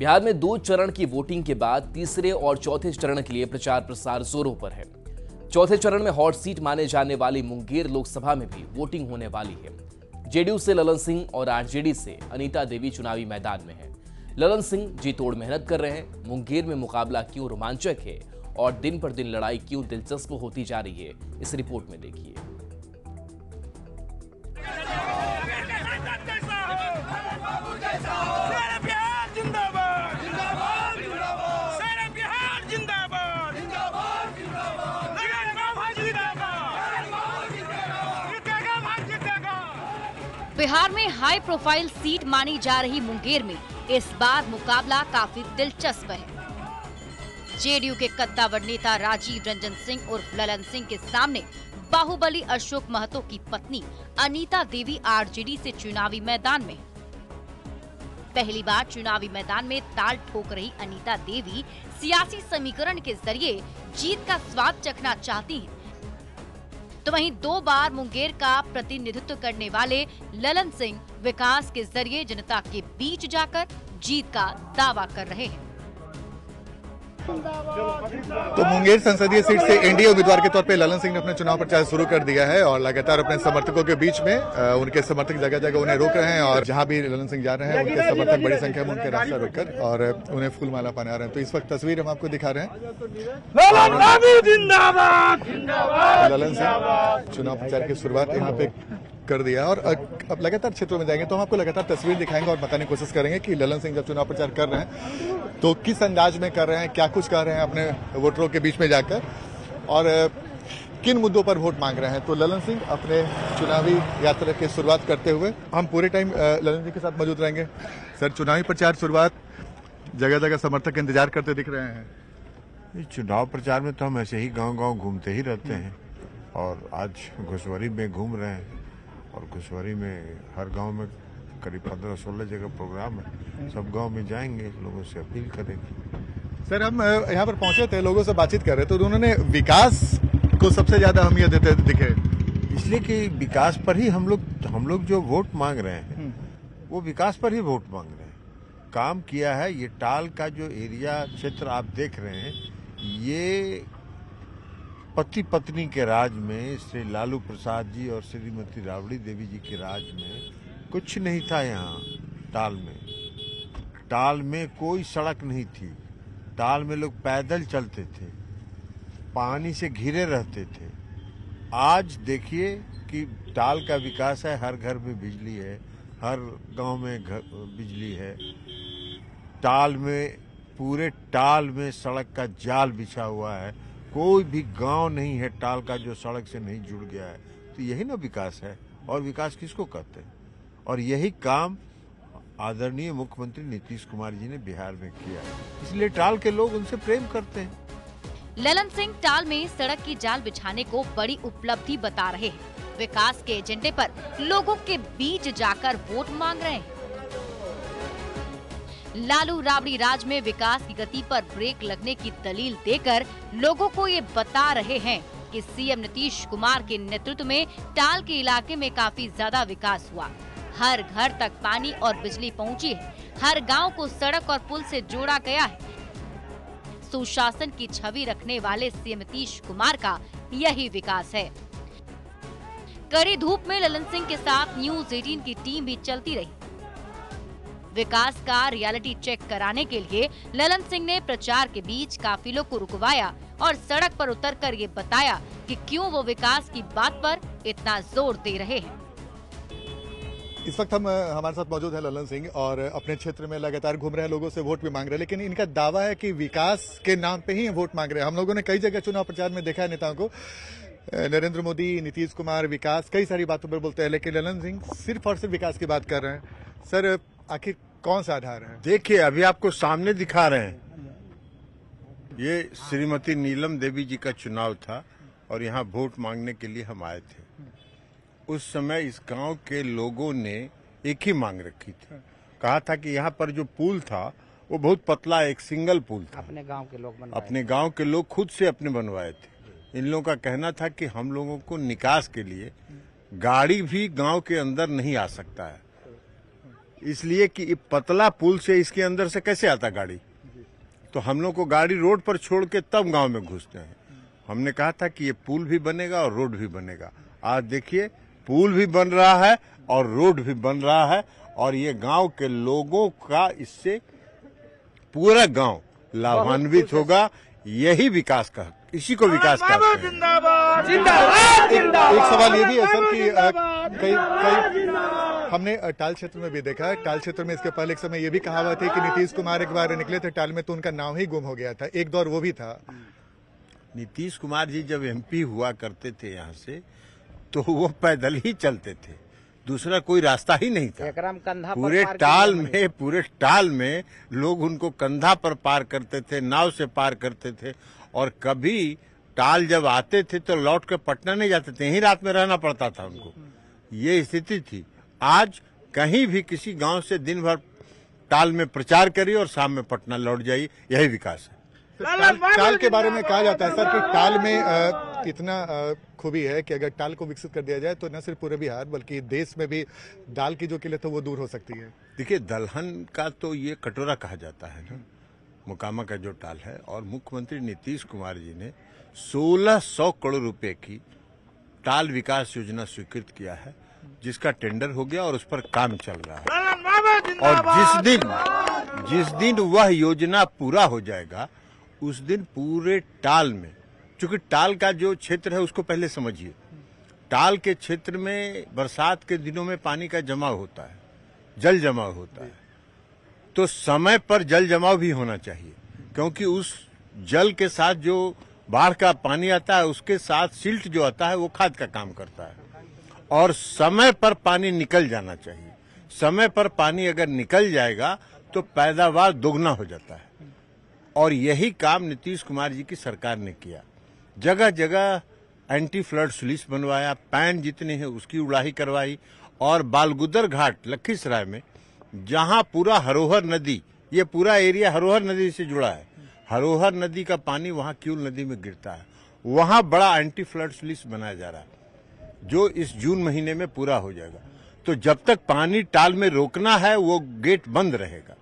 बिहार में 2 चरण की वोटिंग के बाद तीसरे और चौथे चरण के लिए प्रचार प्रसार जोरों पर है। चौथे चरण में हॉट सीट माने जाने वाली मुंगेर लोकसभा में भी वोटिंग होने वाली है। जेडीयू से ललन सिंह और आरजेडी से अनीता देवी चुनावी मैदान में है। ललन सिंह जी तोड़ मेहनत कर रहे हैं। मुंगेर में मुकाबला क्यों रोमांचक है और दिन पर दिन लड़ाई क्यों दिलचस्प होती जा रही है, इस रिपोर्ट में देखिए। बिहार में हाई प्रोफाइल सीट मानी जा रही मुंगेर में इस बार मुकाबला काफी दिलचस्प है। जेडीयू के कद्दावर नेता राजीव रंजन सिंह उर्फ ललन सिंह के सामने बाहुबली अशोक महतो की पत्नी अनीता देवी आरजेडी से चुनावी मैदान में। पहली बार चुनावी मैदान में ताल ठोक रही अनीता देवी सियासी समीकरण के जरिए जीत का स्वाद चखना चाहती हैं। तो वहीं 2 बार मुंगेर का प्रतिनिधित्व करने वाले ललन सिंह विकास के जरिए जनता के बीच जाकर जीत का दावा कर रहे हैं। तो मुंगेर संसदीय सीट से एनडीए उम्मीदवार के तौर पे ललन सिंह ने अपना चुनाव प्रचार शुरू कर दिया है और लगातार अपने समर्थकों के बीच में उनके समर्थक जगह जगह उन्हें रोक रहे हैं और जहां भी ललन सिंह जा रहे हैं उनके समर्थक बड़ी संख्या में उनके रास्ता रोककर और उन्हें फूलमाला पहना रहे हैं। तो इस वक्त तस्वीर हम आपको दिखा रहे हैं। ललन सिंह चुनाव प्रचार की शुरुआत यहाँ पे कर दिया और अब लगातार क्षेत्रों में जाएंगे तो हम आपको लगातार तस्वीर दिखाएंगे और बताने की कोशिश करेंगे कि ललन सिंह जब चुनाव प्रचार कर रहे हैं तो किस अंदाज में कर रहे हैं, क्या कुछ कर रहे हैं अपने वोटरों के बीच में जाकर और किन मुद्दों पर वोट मांग रहे हैं। तो ललन सिंह अपने चुनावी यात्रा की शुरुआत करते हुए हम पूरे टाइम ललन जी के साथ मौजूद रहेंगे। सर, चुनावी प्रचार शुरुआत जगह जगह समर्थक इंतजार करते दिख रहे हैं। चुनाव प्रचार में तो हम ऐसे ही गांव-गांव घूमते ही रहते हैं और आज घुसवरी में घूम रहे हैं और घुसवरी में हर गांव में करीब 15-16 जगह प्रोग्राम है। सब गांव में जाएंगे, लोगों से अपील करेंगे। सर, हम यहाँ पर पहुंचे थे, लोगों से बातचीत कर रहे थे तो उन्होंने विकास को सबसे ज्यादा अहमियत देते दिखे, इसलिए कि विकास पर ही हम लोग जो वोट मांग रहे हैं वो विकास पर ही वोट मांग रहे हैं। काम किया है। ये टाल का जो एरिया क्षेत्र आप देख रहे हैं, ये पति पत्नी के राज में श्री लालू प्रसाद जी और श्रीमती राबड़ी देवी जी के राज में कुछ नहीं था। यहाँ टाल में कोई सड़क नहीं थी। टाल में लोग पैदल चलते थे, पानी से घिरे रहते थे। आज देखिए कि टाल का विकास है। हर घर में बिजली है, हर गांव में बिजली है। टाल में पूरे टाल में सड़क का जाल बिछा हुआ है। कोई भी गांव नहीं है टाल का जो सड़क से नहीं जुड़ गया है। तो यही ना विकास है। और विकास किसको कहते हैं? और यही काम आदरणीय मुख्यमंत्री नीतीश कुमार जी ने बिहार में किया है, इसलिए टाल के लोग उनसे प्रेम करते हैं। ललन सिंह टाल में सड़क की जाल बिछाने को बड़ी उपलब्धि बता रहे हैं। विकास के एजेंडे पर लोगों के बीच जाकर वोट मांग रहे हैं। लालू राबड़ी राज में विकास की गति पर ब्रेक लगने की दलील देकर लोगों को ये बता रहे हैं कि सीएम नीतीश कुमार के नेतृत्व में टाल के इलाके में काफी ज्यादा विकास हुआ। हर घर तक पानी और बिजली पहुंची है। हर गांव को सड़क और पुल से जोड़ा गया है। सुशासन की छवि रखने वाले सीएम नीतीश कुमार का यही विकास है। कड़ी धूप में ललन सिंह के साथ न्यूज 18 की टीम भी चलती रही। विकास का रियलिटी चेक कराने के लिए ललन सिंह ने प्रचार के बीच काफिलों को रुकवाया और सड़क पर उतरकर ये बताया कि क्यों वो विकास की बात पर इतना जोर दे रहे हैं। इस वक्त हमारे साथ मौजूद है ललन सिंह और अपने क्षेत्र में लगातार घूम रहे हैं, लोगों से वोट भी मांग रहे हैं, लेकिन इनका दावा है कि विकास के नाम पे ही वोट मांग रहे हैं। हम लोगों ने कई जगह चुनाव प्रचार में देखा है नेताओं को, नरेंद्र मोदी, नीतीश कुमार, विकास, कई सारी बातों पर बोलते हैं, लेकिन ललन सिंह सिर्फ और सिर्फ विकास की बात कर रहे हैं। सर, आखिर कौन सा आधार है? देखिए, अभी आपको सामने दिखा रहे हैं, ये श्रीमती नीलम देवी जी का चुनाव था और यहाँ वोट मांगने के लिए हम आए थे। उस समय इस गांव के लोगों ने एक ही मांग रखी थी। कहा था कि यहाँ पर जो पुल था वो बहुत पतला, एक सिंगल पुल था। अपने गांव के लोग खुद से अपने बनवाए थे। इन लोगों का कहना था कि हम लोगों को निकास के लिए गाड़ी भी गांव के अंदर नहीं आ सकता है। इसलिए कि ये पतला पुल से इसके अंदर से कैसे आता गाड़ी, तो हम लोग को गाड़ी रोड पर छोड़ के तब गांव में घुसते हैं। हमने कहा था कि ये पुल भी बनेगा और रोड भी बनेगा। आज देखिए पुल भी बन रहा है और रोड भी बन रहा है, और ये गांव के लोगों का इससे पूरा गांव लाभान्वित होगा। यही विकास का, इसी को विकास कहते हैं। एक सवाल ये भी है सर कि कई हमने टाल क्षेत्र में भी देखा है। टाल क्षेत्र में इसके पहले एक समय ये भी कहावत है कि नीतीश कुमार एक बार निकले थे टाल में तो उनका नाम ही गुम हो गया था, एक दौर वो भी था। नीतीश कुमार जी जब एमपी हुआ करते थे यहाँ से, तो वो पैदल ही चलते थे, दूसरा कोई रास्ता ही नहीं था। पूरे टाल में लोग उनको कंधा पर पार करते थे, नाव से पार करते थे, और कभी टाल जब आते थे तो लौट के पटना नहीं जाते थे, यहीं रात में रहना पड़ता था उनको। ये स्थिति थी। आज कहीं भी किसी गांव से दिन भर टाल में प्रचार करिए और शाम में पटना लौट जाइए, यही विकास है। टाल के बारे में कहा जाता है सर कि टाल में इतना खूबी है कि अगर टाल को विकसित कर दिया जाए तो न सिर्फ पूरे बिहार बल्कि देश में भी दाल की जो किल्लत है वो दूर हो सकती है। देखिए दलहन का तो ये कटोरा कहा जाता है ना, मोकामा का जो टाल है, और मुख्यमंत्री नीतीश कुमार जी ने 1600 करोड़ रुपए की टाल विकास योजना स्वीकृत किया है, जिसका टेंडर हो गया और उस पर काम चल रहा है। और जिस दिन वह योजना पूरा हो जाएगा उस दिन पूरे टाल में, चूंकि टाल का जो क्षेत्र है उसको पहले समझिए, टाल के क्षेत्र में बरसात के दिनों में पानी का जमाव होता है, जल जमाव होता है, तो समय पर जल जमाव भी होना चाहिए, क्योंकि उस जल के साथ जो बाढ़ का पानी आता है उसके साथ सिल्ट जो आता है वो खाद का काम करता है, और समय पर पानी निकल जाना चाहिए। समय पर पानी अगर निकल जाएगा तो पैदावार दोगुना हो जाता है, और यही काम नीतीश कुमार जी की सरकार ने किया। जगह जगह एंटी फ्लड स्लूइस बनवाया, पैन जितने हैं उसकी उड़ाही करवाई, और बालगुदर घाट लखीसराय में जहां पूरा हरोहर नदी, ये पूरा एरिया हरोहर नदी से जुड़ा है, हरोहर नदी का पानी वहां क्यूल नदी में गिरता है, वहां बड़ा एंटी फ्लड स्लूइस बनाया जा रहा है जो इस जून महीने में पूरा हो जाएगा। तो जब तक पानी टाल में रोकना है वो गेट बंद रहेगा,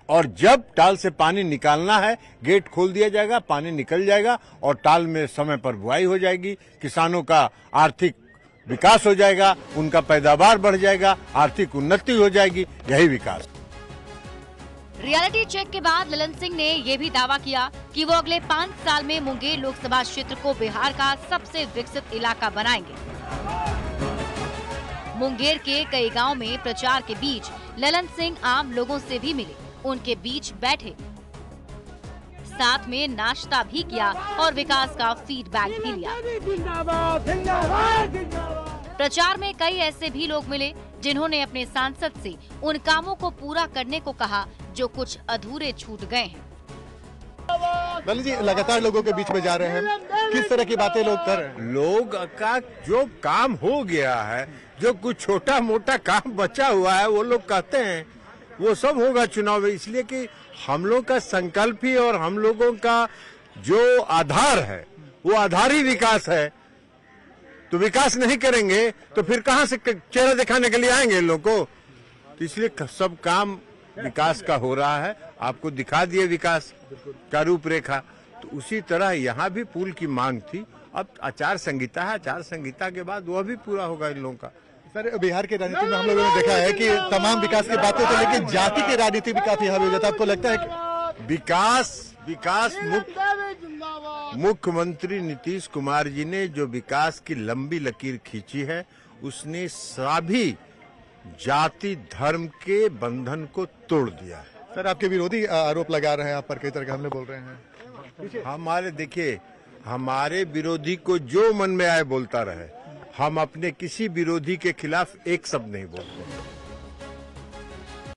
और जब टाल से पानी निकालना है गेट खोल दिया जाएगा, पानी निकल जाएगा और टाल में समय पर बुआई हो जाएगी, किसानों का आर्थिक विकास हो जाएगा, उनका पैदावार बढ़ जाएगा, आर्थिक उन्नति हो जाएगी, यही विकास। रियलिटी चेक के बाद ललन सिंह ने ये भी दावा किया कि वो अगले 5 साल में मुंगेर लोकसभा क्षेत्र को बिहार का सबसे विकसित इलाका बनाएंगे। मुंगेर के कई गांव में प्रचार के बीच ललन सिंह आम लोगों से भी मिले, उनके बीच बैठे, साथ में नाश्ता भी किया और विकास का फीडबैक भी लिया। प्रचार में कई ऐसे भी लोग मिले जिन्होंने अपने सांसद से उन कामों को पूरा करने को कहा जो कुछ अधूरे छूट गए हैं। ललन जी लगातार लोगों के बीच में जा रहे हैं, किस तरह की बातें लोग कर रहे हैं? लोग का जो काम हो गया है, जो कुछ छोटा मोटा काम बचा हुआ है, वो लोग कहते हैं वो सब होगा चुनाव में, इसलिए कि हम लोग का संकल्प ही और हम लोगों का जो आधार है वो आधार ही विकास है। तो विकास नहीं करेंगे तो फिर कहां से चेहरा दिखाने के लिए आएंगे इन लोग को? तो इसलिए सब काम विकास का हो रहा है, आपको दिखा दिए विकास का रूपरेखा। तो उसी तरह यहाँ भी पुल की मांग थी, अब आचार संहिता है, आचार संहिता के बाद वह भी पूरा होगा इन लोगों का। सर बिहार की राजनीति में हम लोगों ने देखा है कि तमाम विकास की बातें तो, लेकिन जाति की राजनीति भी काफी हावी हो जाता है। आपको लगता है कि विकास मुख्यमंत्री नीतीश कुमार जी ने जो विकास की लंबी लकीर खींची है, उसने सभी जाति धर्म के बंधन को तोड़ दिया है। सर आपके विरोधी आरोप लगा रहे हैं, आप पर कई तरह के हमले बोल रहे हैं। देखिए हमारे विरोधी को जो मन में आए बोलता रहे, हम अपने किसी विरोधी के खिलाफ एक शब्द नहीं बोलते।